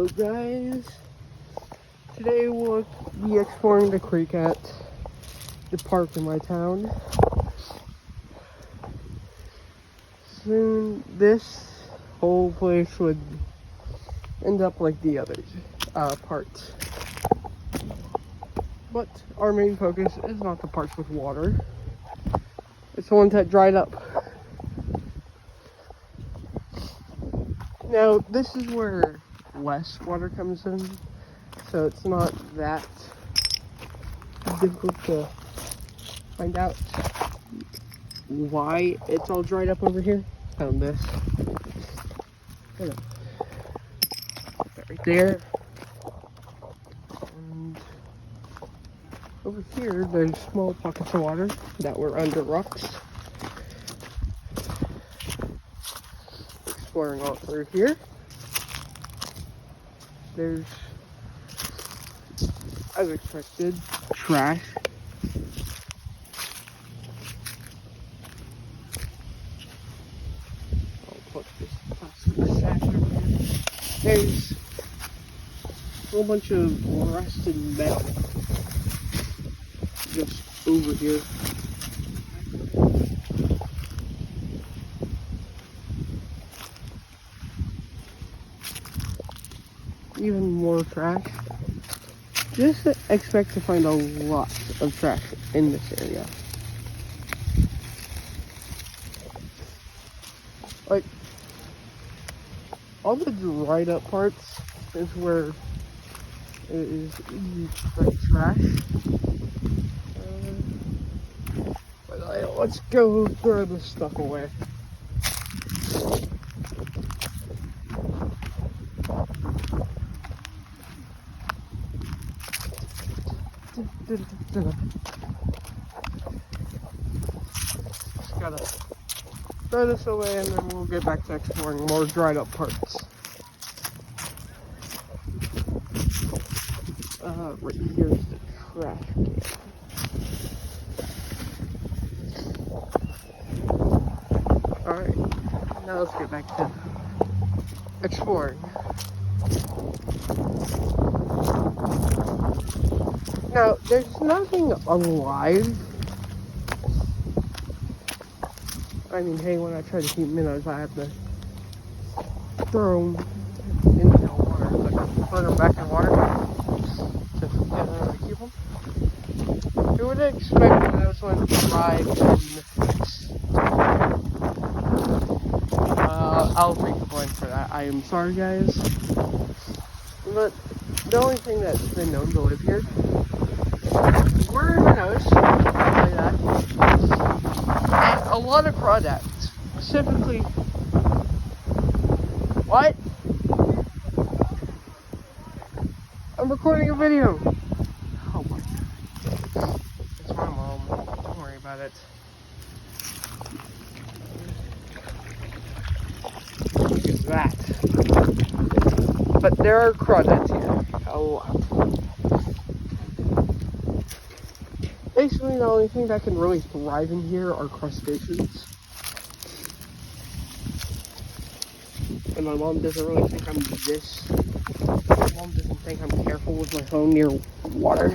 Hello guys, today we'll be exploring the creek at the park in my town. Soon this whole place would end up like the other parts. But our main focus is not the parts with water, it's the ones that dried up. Now this is where less water comes in, so it's not that difficult to find out why it's all dried up over here. Found this right there, and over here there's small pockets of water that were under rocks. Exploring all through here, there's, as expected, trash. I'll put this plastic sack over here. There's a whole bunch of rusted metal just over here. Even more trash. Just expect to find a lot of trash in this area. Like, all the dried up parts is where it is easy to find trash. But let's go throw this stuff away. Just gotta throw this away and then we'll get back to exploring more dried up parts. Right here's the trash can. Alright, now let's get back to exploring. Now, there's nothing alive. I mean, hey, when I try to keep minnows, I have to throw them into the water, like put them back in water to keep them. You would expect those ones to thrive in the fish. I'll make a blank for that. I am sorry, guys. But the only thing that's been known to live here were minnows, like that, and a lot of crawdads. Specifically, what? I'm recording a video. Oh my god. It's my mom. Don't worry about it. Look at that. But there are crawdads here. A lot. Basically, the only thing that can really thrive in here are crustaceans. And my mom doesn't really think I'm this. My mom doesn't think I'm careful with my phone near water.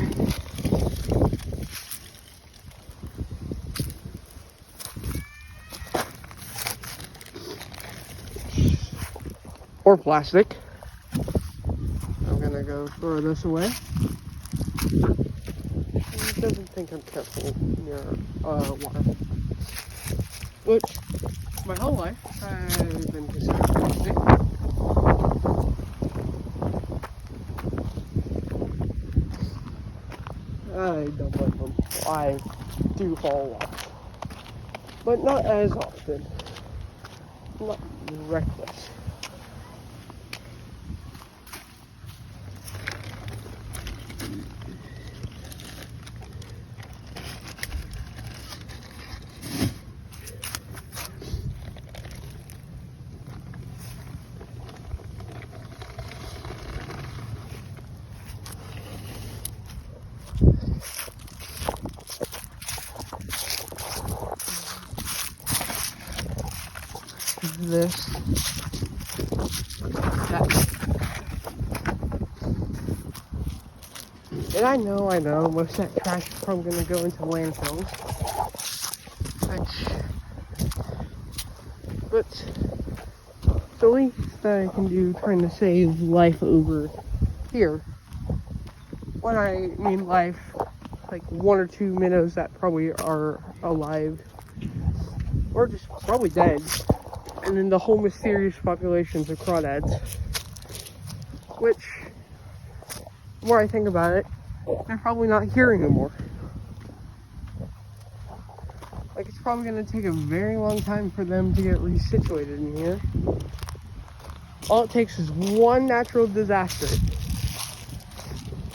Or plastic. I'm gonna go throw this away. He doesn't think I'm careful near water. Which, my whole life, I've been considered plastic. I don't blame them. I do fall off. But not as often. Not reckless. This, that, And I know, most of that trash is probably going to go into landfills. But the least that I can do trying to save life over here, when I mean life, like 1 or 2 minnows that probably are alive, or just probably dead, and then the whole mysterious populations of crawdads, which, the more I think about it, they're probably not here anymore. Like, it's probably going to take a very long time for them to get resituated in here. All it takes is one natural disaster,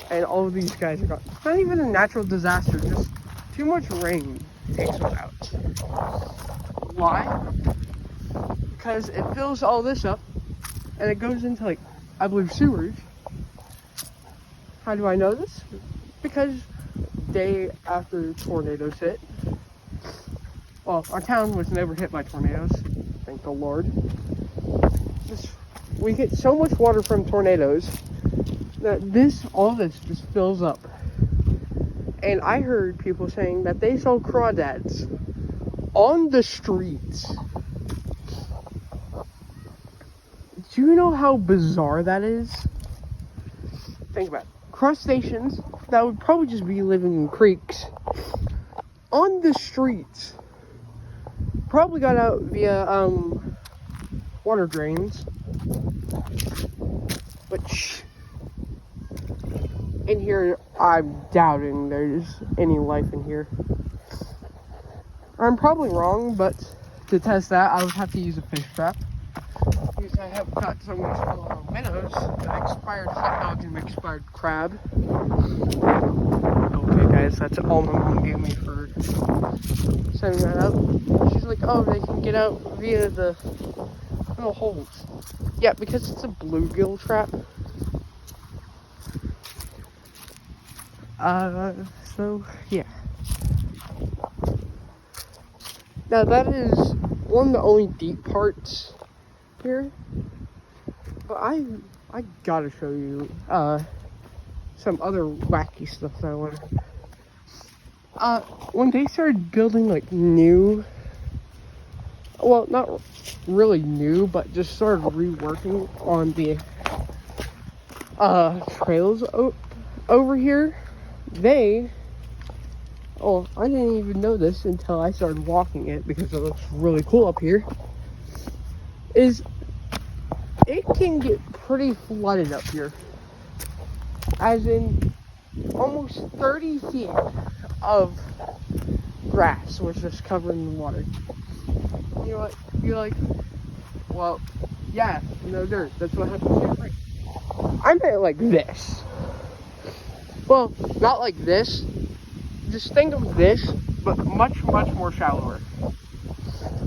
and all of these guys are gone. It's not even a natural disaster, just too much rain takes them out. Why? Because it fills all this up, and it goes into, like, I believe sewers. How do I know this? Because day after tornadoes hit, well, our town was never hit by tornadoes, thank the Lord. We get so much water from tornadoes that all this just fills up. And I heard people saying that they saw crawdads on the streets. Do you know how bizarre that is? Think about it. Crustaceans that would probably just be living in creeks on the streets, probably got out via water drains, which in here I'm doubting there's any life in here. I'm probably wrong, but to test that I would have to use a fish trap, because I have caught so much minnows, an expired hot dog and an expired crab. Okay guys, that's all my mom gave me for sending that out. She's like, oh, they can get out via the little holes. Yeah, because it's a bluegill trap. So yeah. Now that is one of the only deep parts here, but I gotta show you some other wacky stuff that I want. When they started building like new, well, not really new, but just started reworking on the trails over here, I didn't even know this until I started walking it, because it looks really cool up here, is it can get pretty flooded up here. As in, almost 30 feet of grass was just covered in water. You know what? You're like, well, yeah, no dirt. That's what happens here. Right? I meant like this. Well, not like this. Just think of this, but much, much more shallower.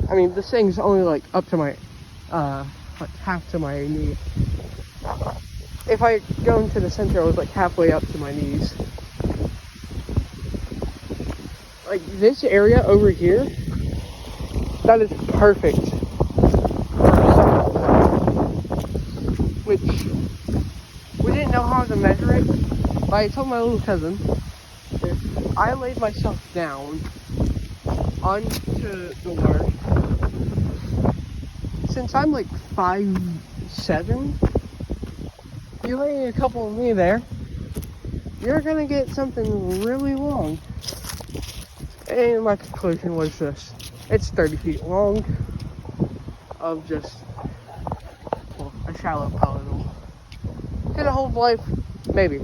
I mean, this thing's only like up to my, like half to my knee. If I go into the center, I was like halfway up to my knees. Like this area over here, that is perfect. Which, we didn't know how to measure it, but I told my little cousin, if I laid myself down onto the water, since I'm like 5'7", you lay a couple of me there, you're gonna get something really long. And my conclusion was this: it's 30 feet long of just, well, a shallow puddle. Could it hold life? Maybe.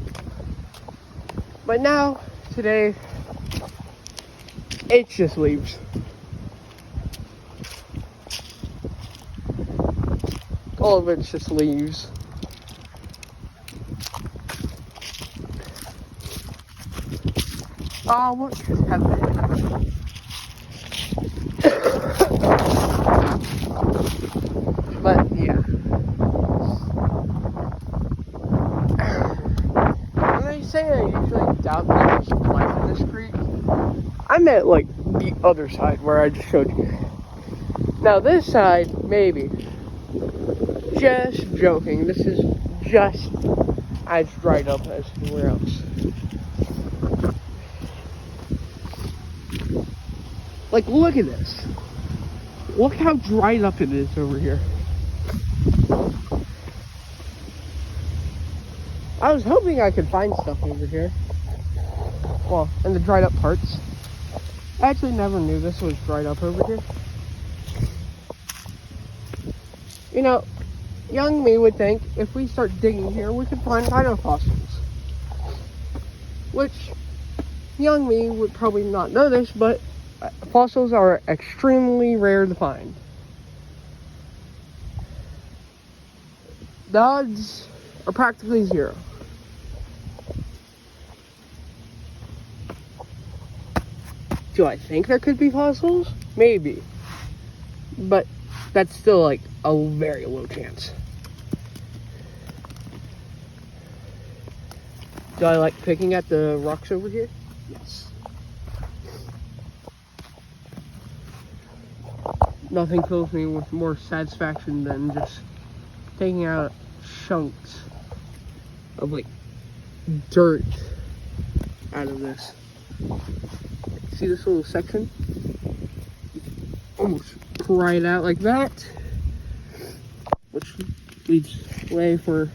But now, today, it's just leaves. All of it's just leaves. What just happened? But yeah. When I say I usually doubt there's life in this creek, I meant like the other side where I just showed you. Now this side, maybe. Just joking. This is just as dried up as anywhere else. Like, look at this. Look how dried up it is over here. I was hoping I could find stuff over here. Well, in the dried up parts. I actually never knew this was dried up over here. You know, young me would think if we start digging here, we could find dino fossils. Which, young me would probably not know this, but fossils are extremely rare to find. The odds are practically zero. Do I think there could be fossils? Maybe. But that's still like a very low chance. Do I like picking at the rocks over here? Yes. Nothing fills me with more satisfaction than just taking out chunks of like dirt out of this. See this little section? Almost pry it out like that, which leaves way for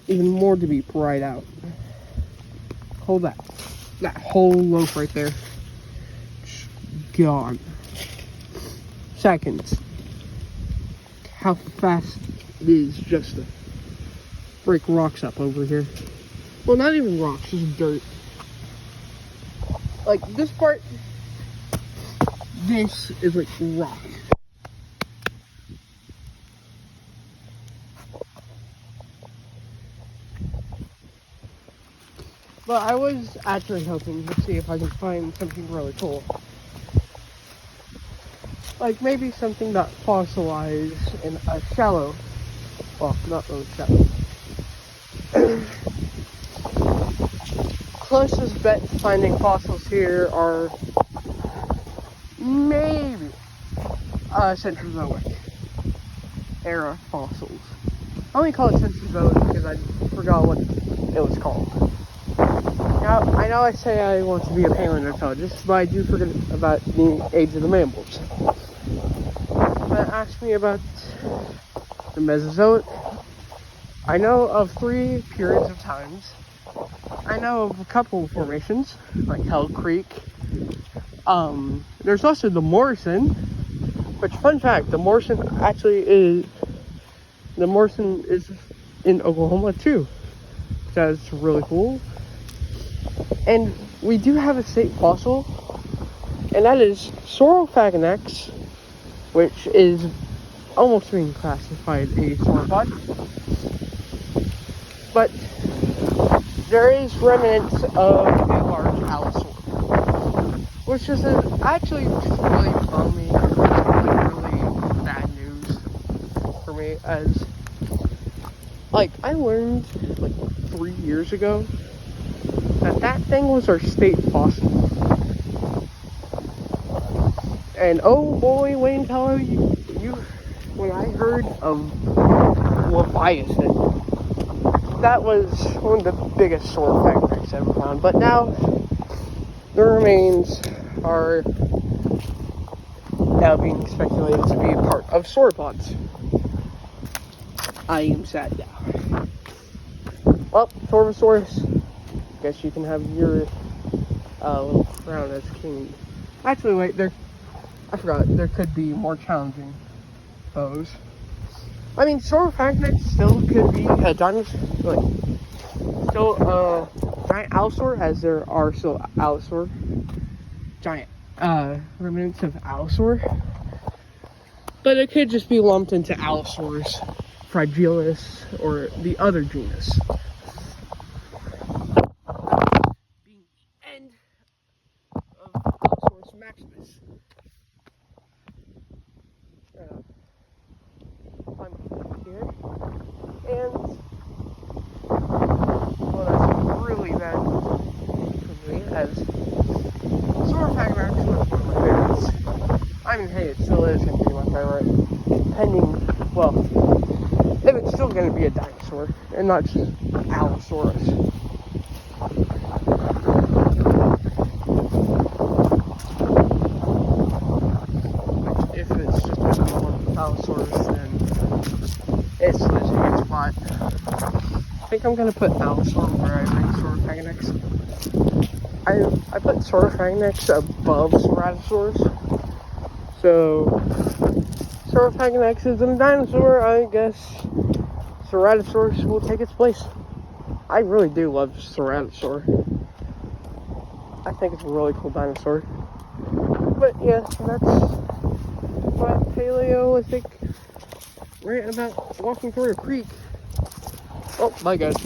even more to be pried out. Hold that whole loaf right there, gone. Seconds. How fast it is just to break rocks up over here. Well, not even rocks, just dirt. Like this part, this is like rock. But I was actually hoping to see if I could find something really cool. Like maybe something that fossilized in a shallow, well, not really shallow. Closest bet to finding fossils here are maybe Centrozoic era fossils. I only call it Centrozoic because I forgot what it was called. Now, I know I say I want to be a paleontologist, but I do forget about the age of the mammals. But ask me about the Mesozoic. I know of 3 periods of times. I know of a couple of formations, like Hell Creek. There's also the Morrison, which, fun fact, the Morrison is in Oklahoma too. That's really cool. And we do have a state fossil, and that is Saurophagonax, which is almost being classified a sauropod. But there is remnants of a large allosaur, which is actually just really bummy, like really bad news for me, as like I learned like 3 years ago that thing was our state fossil. And oh boy, Wayne Teller, you when I heard of Leviathan, that was one of the biggest saurophagonax ever found. But now the remains are now being speculated to be a part of sauropods. I am sad now. Well, Torvosaurus, guess you can have your little crown as king. Actually, wait, I forgot, there could be more challenging foes. I mean, Saurophagonax still could be a dinosaur, still a giant allosaur, as there are still giant remnants of allosaur. But it could just be lumped into Allosaurus fragilis, or the other genus. Being the end of Allosaurus maximus. I'm here, and well, that's really bad for me, as Saurophagonax was one of my favorites. I mean, hey, it still is going to be my favorite, pending, well, if it's still going to be a dinosaur, and not just Allosaurus. Which, if it's just going to be one with Allosaurus, then it's the legit spot. I think I'm going to put Allosaur where I rank Saurophagonex. I put Saurophagonex above Ceratosaurus. So, Saurophagonex is a dinosaur, I guess Ceratosaurus will take its place. I really do love Ceratosaur. I think it's a really cool dinosaur. But yeah, that's my Paleolithic rant about walking through a creek. Oh, bye guys.